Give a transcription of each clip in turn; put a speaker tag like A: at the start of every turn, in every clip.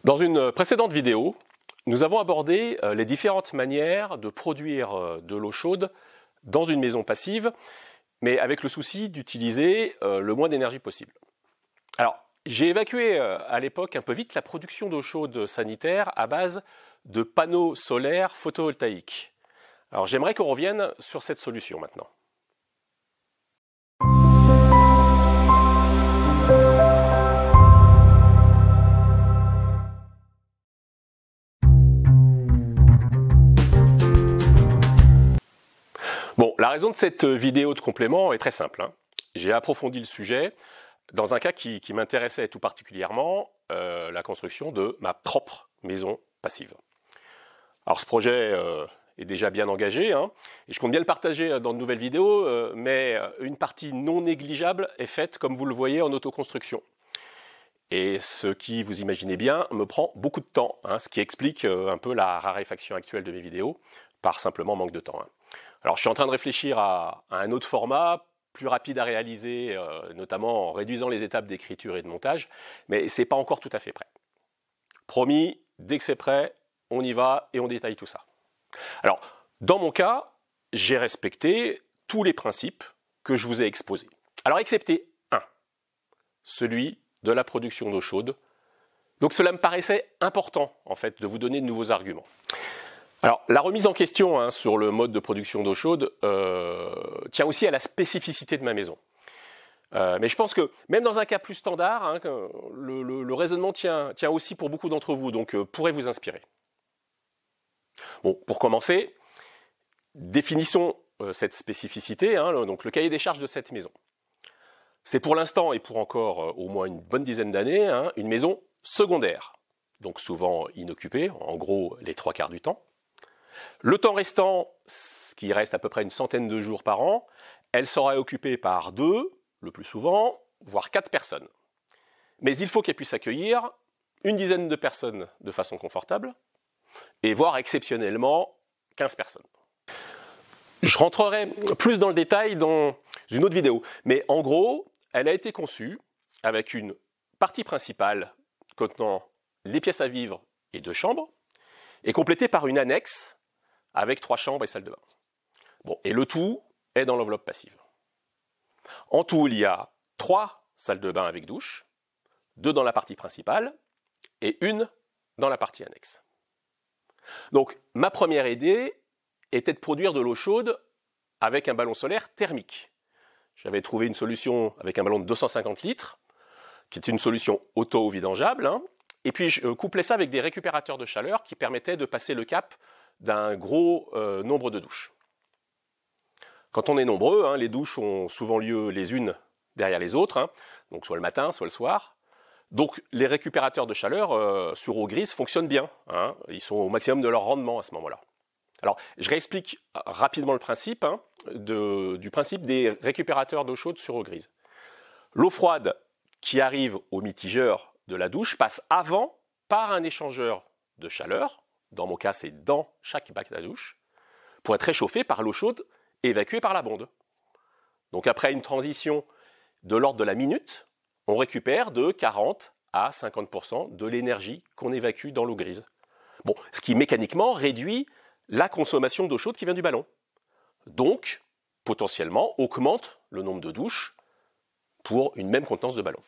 A: Dans une précédente vidéo, nous avons abordé les différentes manières de produire de l'eau chaude dans une maison passive, mais avec le souci d'utiliser le moins d'énergie possible. Alors, j'ai évacué à l'époque un peu vite la production d'eau chaude sanitaire à base de panneaux solaires photovoltaïques. Alors, j'aimerais qu'on revienne sur cette solution maintenant. Bon, la raison de cette vidéo de complément est très simple. J'ai approfondi le sujet dans un cas qui m'intéressait tout particulièrement, la construction de ma propre maison passive. Alors ce projet est déjà bien engagé, et je compte bien le partager dans de nouvelles vidéos, mais une partie non négligeable est faite, comme vous le voyez, en autoconstruction. Et ce qui, vous imaginez bien, me prend beaucoup de temps, ce qui explique un peu la raréfaction actuelle de mes vidéos, par simplement manque de temps. Alors je suis en train de réfléchir à un autre format, plus rapide à réaliser, notamment en réduisant les étapes d'écriture et de montage, mais c'est pas encore tout à fait prêt. Promis, dès que c'est prêt, on y va et on détaille tout ça. Alors, dans mon cas, j'ai respecté tous les principes que je vous ai exposés. Alors, excepté un, celui de la production d'eau chaude. Donc cela me paraissait important, en fait, de vous donner de nouveaux arguments. Alors, la remise en question sur le mode de production d'eau chaude tient aussi à la spécificité de ma maison. Mais je pense que même dans un cas plus standard, le raisonnement tient aussi pour beaucoup d'entre vous, donc pourrait vous inspirer. Bon, pour commencer, définissons cette spécificité, donc le cahier des charges de cette maison. C'est pour l'instant, et pour encore au moins une bonne dizaine d'années, une maison secondaire, donc souvent inoccupée, en gros les 3/4 du temps. Le temps restant, ce qui reste à peu près une centaine de jours par an, elle sera occupée par 2, le plus souvent, voire 4 personnes. Mais il faut qu'elle puisse accueillir une dizaine de personnes de façon confortable, et voire exceptionnellement 15 personnes. Je rentrerai plus dans le détail dans une autre vidéo, mais en gros, elle a été conçue avec une partie principale contenant les pièces à vivre et 2 chambres, et complétée par une annexe avec 3 chambres et salle de bain. Bon, et le tout est dans l'enveloppe passive. En tout, il y a 3 salles de bain avec douche, 2 dans la partie principale et 1 dans la partie annexe. Donc, ma première idée était de produire de l'eau chaude avec un ballon solaire thermique. J'avais trouvé une solution avec un ballon de 250 litres, qui est une solution auto-vidangeable, et puis je couplais ça avec des récupérateurs de chaleur qui permettaient de passer le cap d'un gros nombre de douches. Quand on est nombreux, les douches ont souvent lieu les unes derrière les autres, donc soit le matin, soit le soir. Donc les récupérateurs de chaleur sur eau grise fonctionnent bien, ils sont au maximum de leur rendement à ce moment-là. Alors je réexplique rapidement le principe du principe des récupérateurs d'eau chaude sur eau grise. L'eau froide qui arrive au mitigeur de la douche passe avant par un échangeur de chaleur, dans mon cas c'est dans chaque bac à douche, pour être réchauffée par l'eau chaude évacuée par la bonde. Donc après une transition de l'ordre de la minute, on récupère de 40 à 50% de l'énergie qu'on évacue dans l'eau grise. Bon, ce qui mécaniquement réduit la consommation d'eau chaude qui vient du ballon. Donc, potentiellement, augmente le nombre de douches pour une même contenance de ballon.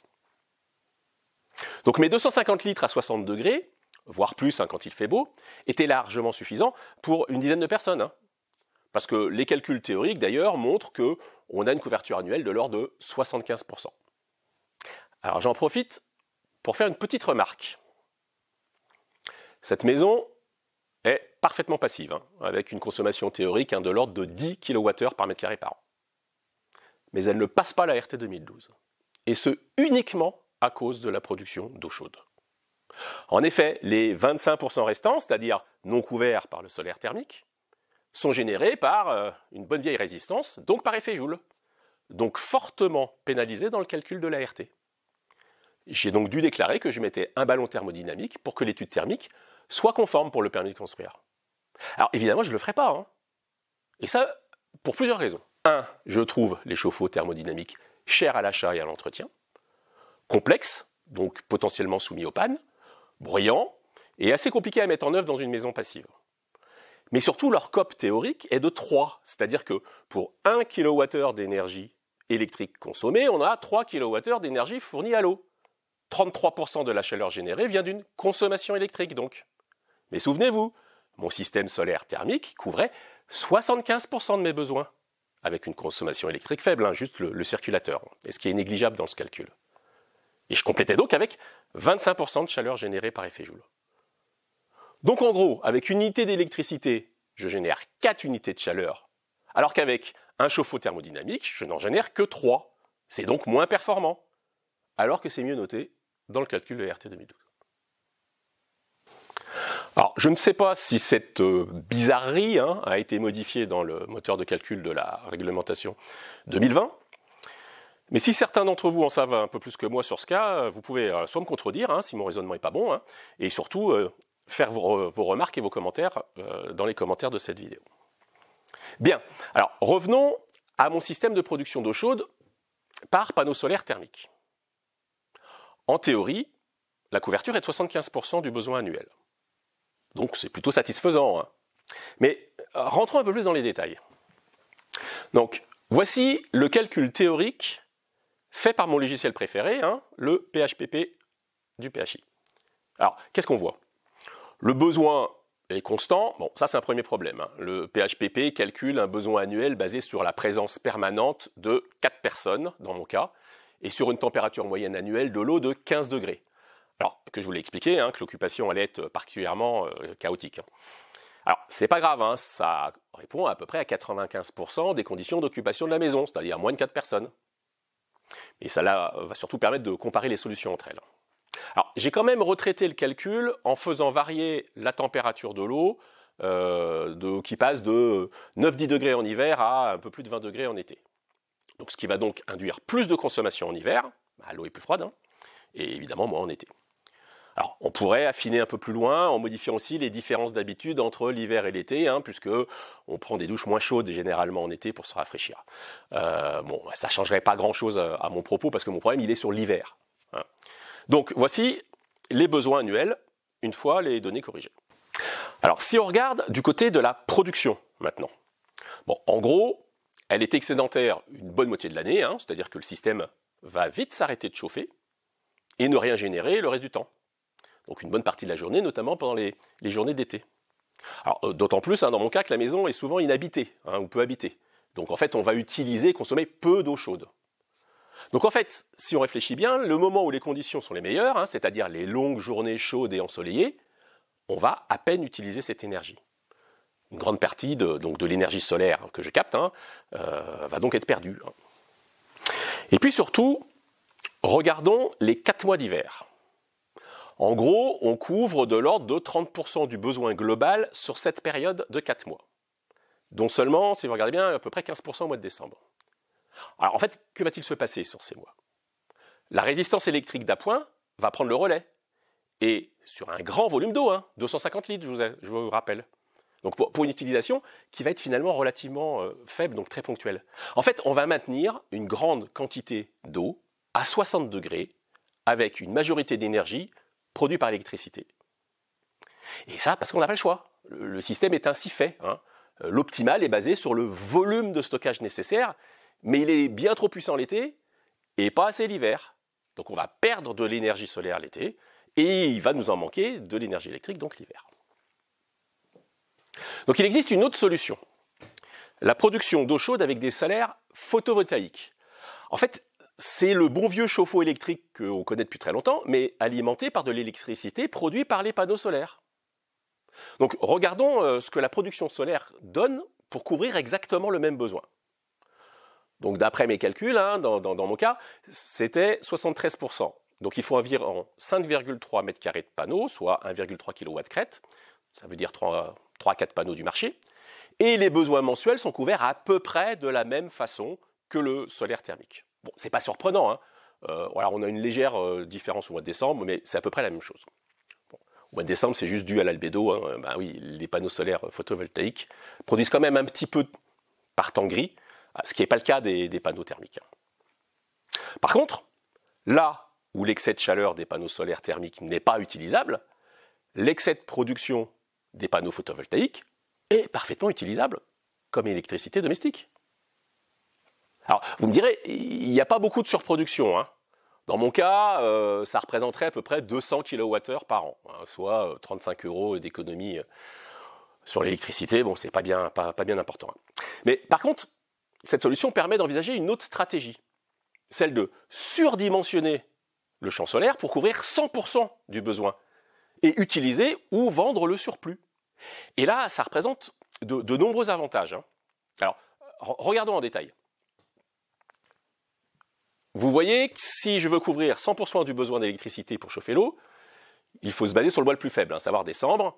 A: Donc mes 250 litres à 60 degrés, voire plus quand il fait beau, étaient largement suffisants pour une dizaine de personnes. Parce que les calculs théoriques, d'ailleurs, montrent qu'on a une couverture annuelle de l'ordre de 75%. Alors j'en profite pour faire une petite remarque. Cette maison est parfaitement passive, avec une consommation théorique de l'ordre de 10 kWh par mètre carré par an. Mais elle ne passe pas la RT 2012. Et ce uniquement à cause de la production d'eau chaude. En effet, les 25% restants, c'est-à-dire non couverts par le solaire thermique, sont générés par une bonne vieille résistance, donc par effet Joule, donc fortement pénalisés dans le calcul de la RT. J'ai donc dû déclarer que je mettais un ballon thermodynamique pour que l'étude thermique soit conforme pour le permis de construire. Alors évidemment, je ne le ferai pas. Et ça, pour plusieurs raisons. 1, je trouve les chauffe-eau thermodynamiques chers à l'achat et à l'entretien, complexes, donc potentiellement soumis aux pannes. bruyants et assez compliqués à mettre en œuvre dans une maison passive. Mais surtout, leur COP théorique est de 3, c'est-à-dire que pour 1 kWh d'énergie électrique consommée, on a 3 kWh d'énergie fournie à l'eau. 33% de la chaleur générée vient d'une consommation électrique donc. Mais souvenez-vous, mon système solaire thermique couvrait 75% de mes besoins, avec une consommation électrique faible, juste le circulateur, et ce qui est négligeable dans ce calcul. Et je complétais donc avec 25% de chaleur générée par effet Joule. Donc en gros, avec une unité d'électricité, je génère 4 unités de chaleur, alors qu'avec un chauffe-eau thermodynamique, je n'en génère que 3. C'est donc moins performant, alors que c'est mieux noté dans le calcul de RT 2012. Alors, je ne sais pas si cette bizarrerie a été modifiée dans le moteur de calcul de la réglementation 2020, mais si certains d'entre vous en savent un peu plus que moi sur ce cas, vous pouvez soit me contredire si mon raisonnement n'est pas bon, et surtout faire vos remarques et vos commentaires dans les commentaires de cette vidéo. Bien, alors revenons à mon système de production d'eau chaude par panneau solaire thermique. En théorie, la couverture est de 75% du besoin annuel. Donc c'est plutôt satisfaisant. Mais rentrons un peu plus dans les détails. Donc voici le calcul théorique fait par mon logiciel préféré, le PHPP du PHI. Alors qu'est-ce qu'on voit? Le besoin est constant. Bon, ça c'est un premier problème. Le PHPP calcule un besoin annuel basé sur la présence permanente de 4 personnes, dans mon cas, et sur une température moyenne annuelle de l'eau de 15 degrés. Alors, que je vous l'ai expliqué, que l'occupation allait être particulièrement chaotique. Alors, c'est pas grave, ça répond à peu près à 95% des conditions d'occupation de la maison, c'est-à-dire moins de 4 personnes. Et ça là, va surtout permettre de comparer les solutions entre elles. Alors, j'ai quand même retraité le calcul en faisant varier la température de l'eau qui passe de 9-10 degrés en hiver à un peu plus de 20 degrés en été. Donc, ce qui va donc induire plus de consommation en hiver, l'eau est plus froide, et évidemment moins en été. Alors, on pourrait affiner un peu plus loin en modifiant aussi les différences d'habitude entre l'hiver et l'été, puisque on prend des douches moins chaudes généralement en été pour se rafraîchir. Bon, ça ne changerait pas grand-chose à mon propos, parce que mon problème, il est sur l'hiver. Donc, voici les besoins annuels, une fois les données corrigées. Alors, si on regarde du côté de la production, maintenant. Bon, en gros, elle est excédentaire une bonne moitié de l'année, c'est-à-dire que le système va vite s'arrêter de chauffer et ne rien générer le reste du temps. Donc une bonne partie de la journée, notamment pendant les journées d'été. Alors d'autant plus dans mon cas que la maison est souvent inhabitée, ou peu habitée. Donc en fait, on va consommer peu d'eau chaude. Donc en fait, si on réfléchit bien, le moment où les conditions sont les meilleures, c'est-à-dire les longues journées chaudes et ensoleillées, on va à peine utiliser cette énergie. Une grande partie de l'énergie solaire que je capte va donc être perdue. Et puis surtout, regardons les 4 mois d'hiver. En gros, on couvre de l'ordre de 30% du besoin global sur cette période de 4 mois. Dont seulement, si vous regardez bien, à peu près 15% au mois de décembre. Alors en fait, que va-t-il se passer sur ces mois? La résistance électrique d'appoint va prendre le relais. Et sur un grand volume d'eau, 250 litres, je vous rappelle. Donc pour une utilisation qui va être finalement relativement faible, donc très ponctuelle. En fait, on va maintenir une grande quantité d'eau à 60 degrés avec une majorité d'énergie produite par l'électricité. Et ça, parce qu'on n'a pas le choix. Le système est ainsi fait. L'optimal est basé sur le volume de stockage nécessaire, mais il est bien trop puissant l'été et pas assez l'hiver. Donc on va perdre de l'énergie solaire l'été et il va nous en manquer de l'énergie électrique donc l'hiver. Donc il existe une autre solution. La production d'eau chaude avec des solaires photovoltaïques. En fait, c'est le bon vieux chauffe-eau électrique qu'on connaît depuis très longtemps, mais alimenté par de l'électricité produite par les panneaux solaires. Donc regardons ce que la production solaire donne pour couvrir exactement le même besoin. Donc d'après mes calculs, dans mon cas, c'était 73%. Donc il faut environ 5,3 m² de panneaux, soit 1,3 kW crête. Ça veut dire 3-4 panneaux du marché. Et les besoins mensuels sont couverts à peu près de la même façon que le solaire thermique. Bon, c'est pas surprenant, voilà, on a une légère différence au mois de décembre, mais c'est à peu près la même chose. Bon, au mois de décembre, c'est juste dû à l'albédo. Oui, les panneaux solaires photovoltaïques produisent quand même un petit peu par temps gris, ce qui n'est pas le cas des panneaux thermiques. Par contre, là où l'excès de chaleur des panneaux solaires thermiques n'est pas utilisable, l'excès de production des panneaux photovoltaïques est parfaitement utilisable comme électricité domestique. Alors, vous me direz, il n'y a pas beaucoup de surproduction, hein. Dans mon cas, ça représenterait à peu près 200 kWh par an, hein, soit 35 € d'économie sur l'électricité. Bon, c'est pas bien important. Hein. Mais par contre, cette solution permet d'envisager une autre stratégie, celle de surdimensionner le champ solaire pour couvrir 100% du besoin et utiliser ou vendre le surplus. Et là, ça représente de nombreux avantages. Hein. Alors, regardons en détail. Vous voyez que si je veux couvrir 100% du besoin d'électricité pour chauffer l'eau, il faut se baser sur le bois le plus faible, hein, savoir décembre,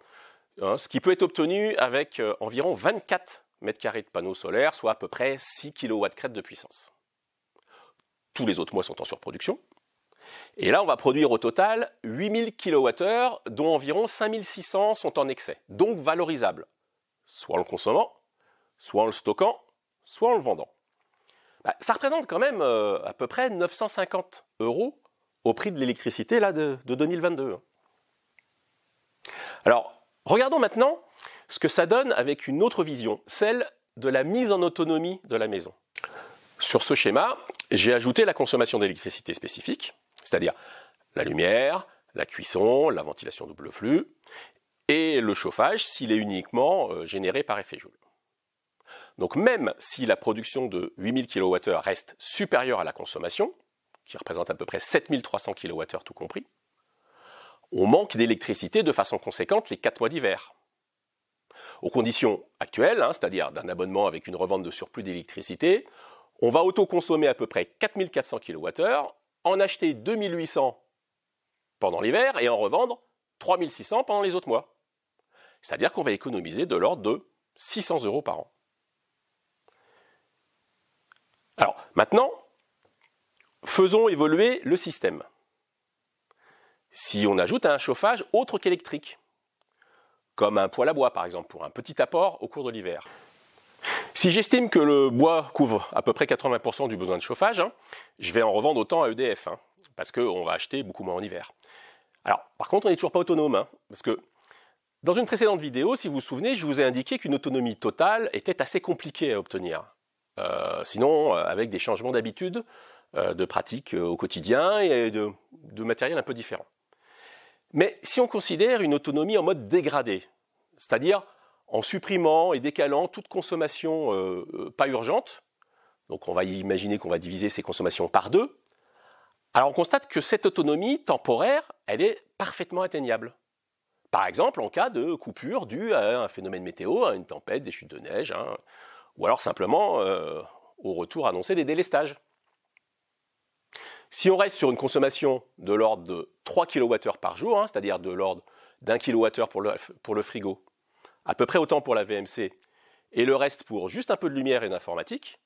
A: hein, ce qui peut être obtenu avec environ 24 m² de panneaux solaires, soit à peu près 6 kW/crête de puissance. Tous les autres mois sont en surproduction. Et là, on va produire au total 8000 kWh, dont environ 5600 sont en excès, donc valorisables, soit en le consommant, soit en le stockant, soit en le vendant. Ça représente quand même à peu près 950 € au prix de l'électricité là, de 2022. Alors, regardons maintenant ce que ça donne avec une autre vision, celle de la mise en autonomie de la maison. Sur ce schéma, j'ai ajouté la consommation d'électricité spécifique, c'est-à-dire la lumière, la cuisson, la ventilation double flux, et le chauffage s'il est uniquement généré par effet Joule. Donc même si la production de 8000 kWh reste supérieure à la consommation, qui représente à peu près 7300 kWh tout compris, on manque d'électricité de façon conséquente les 4 mois d'hiver. Aux conditions actuelles, hein, c'est-à-dire d'un abonnement avec une revente de surplus d'électricité, on va autoconsommer à peu près 4400 kWh, en acheter 2800 pendant l'hiver et en revendre 3600 pendant les autres mois. C'est-à-dire qu'on va économiser de l'ordre de 600 € par an. Alors, maintenant, faisons évoluer le système. Si on ajoute un chauffage autre qu'électrique, comme un poêle à bois par exemple, pour un petit apport au cours de l'hiver. Si j'estime que le bois couvre à peu près 80% du besoin de chauffage, hein, je vais en revendre autant à EDF, hein, parce qu'on va acheter beaucoup moins en hiver. Alors, par contre, on n'est toujours pas autonome, hein, parce que dans une précédente vidéo, si vous vous souvenez, je vous ai indiqué qu'une autonomie totale était assez compliquée à obtenir. Sinon, avec des changements d'habitude, de pratiques au quotidien et de matériel un peu différent. Mais si on considère une autonomie en mode dégradé, c'est-à-dire en supprimant et décalant toute consommation pas urgente, donc on va imaginer qu'on va diviser ces consommations par 2, alors on constate que cette autonomie temporaire, elle est parfaitement atteignable. Par exemple, en cas de coupure due à un phénomène météo, à une tempête, des chutes de neige, hein, ou alors simplement au retour annoncé des délestages. Si on reste sur une consommation de l'ordre de 3 kWh par jour, hein, c'est-à-dire de l'ordre d'1 kWh pour le frigo, à peu près autant pour la VMC, et le reste pour juste un peu de lumière et d'informatique,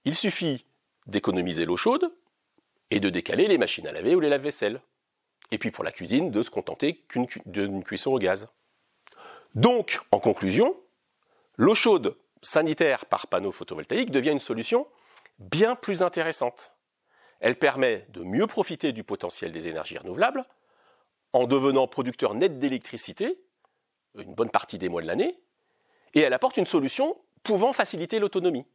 A: il suffit d'économiser l'eau chaude et de décaler les machines à laver ou les lave-vaisselle. Et puis pour la cuisine, de se contenter d'une cuisson au gaz. Donc, en conclusion, l'eau chaude sanitaire par panneau photovoltaïque devient une solution bien plus intéressante. Elle permet de mieux profiter du potentiel des énergies renouvelables en devenant producteur net d'électricité une bonne partie des mois de l'année, et elle apporte une solution pouvant faciliter l'autonomie.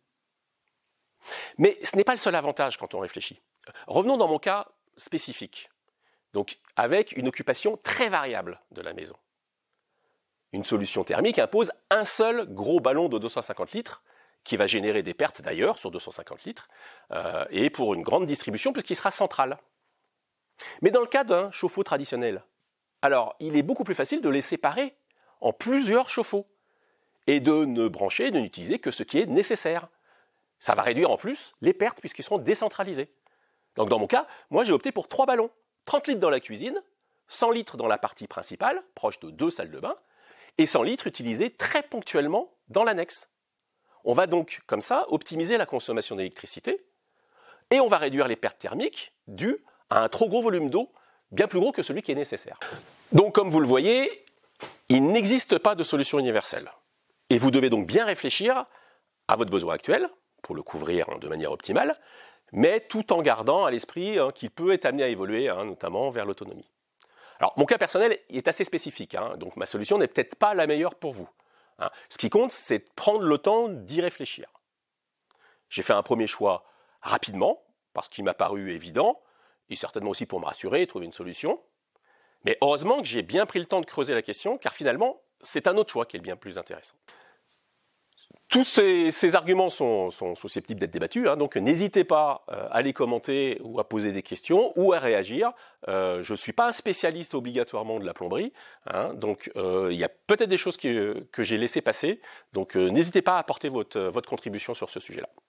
A: Mais ce n'est pas le seul avantage quand on réfléchit. Revenons dans mon cas spécifique, donc avec une occupation très variable de la maison. Une solution thermique impose un seul gros ballon de 250 litres, qui va générer des pertes d'ailleurs sur 250 litres, et pour une grande distribution puisqu'il sera central. Mais dans le cas d'un chauffe-eau traditionnel, alors il est beaucoup plus facile de les séparer en plusieurs chauffe-eau, et de ne brancher, de n'utiliser que ce qui est nécessaire. Ça va réduire en plus les pertes puisqu'ils seront décentralisés. Donc dans mon cas, moi j'ai opté pour 3 ballons, 30 litres dans la cuisine, 100 litres dans la partie principale, proche de 2 salles de bain, et 100 litres utilisés très ponctuellement dans l'annexe. On va donc, comme ça, optimiser la consommation d'électricité, et on va réduire les pertes thermiques dues à un trop gros volume d'eau, bien plus gros que celui qui est nécessaire. Donc comme vous le voyez, il n'existe pas de solution universelle. Et vous devez donc bien réfléchir à votre besoin actuel, pour le couvrir de manière optimale, mais tout en gardant à l'esprit qu'il peut être amené à évoluer, notamment vers l'autonomie. Alors, mon cas personnel est assez spécifique, hein, donc ma solution n'est peut-être pas la meilleure pour vous. Hein. Ce qui compte, c'est de prendre le temps d'y réfléchir. J'ai fait un premier choix rapidement, parce qu'il m'a paru évident, et certainement aussi pour me rassurer et trouver une solution. Mais heureusement que j'ai bien pris le temps de creuser la question, car finalement, c'est un autre choix qui est bien plus intéressant. Tous ces arguments sont susceptibles d'être débattus, hein, donc n'hésitez pas à les commenter ou à poser des questions ou à réagir. Je ne suis pas un spécialiste obligatoirement de la plomberie, hein, donc il y a peut-être des choses que j'ai laissées passer, donc n'hésitez pas à apporter votre contribution sur ce sujet-là.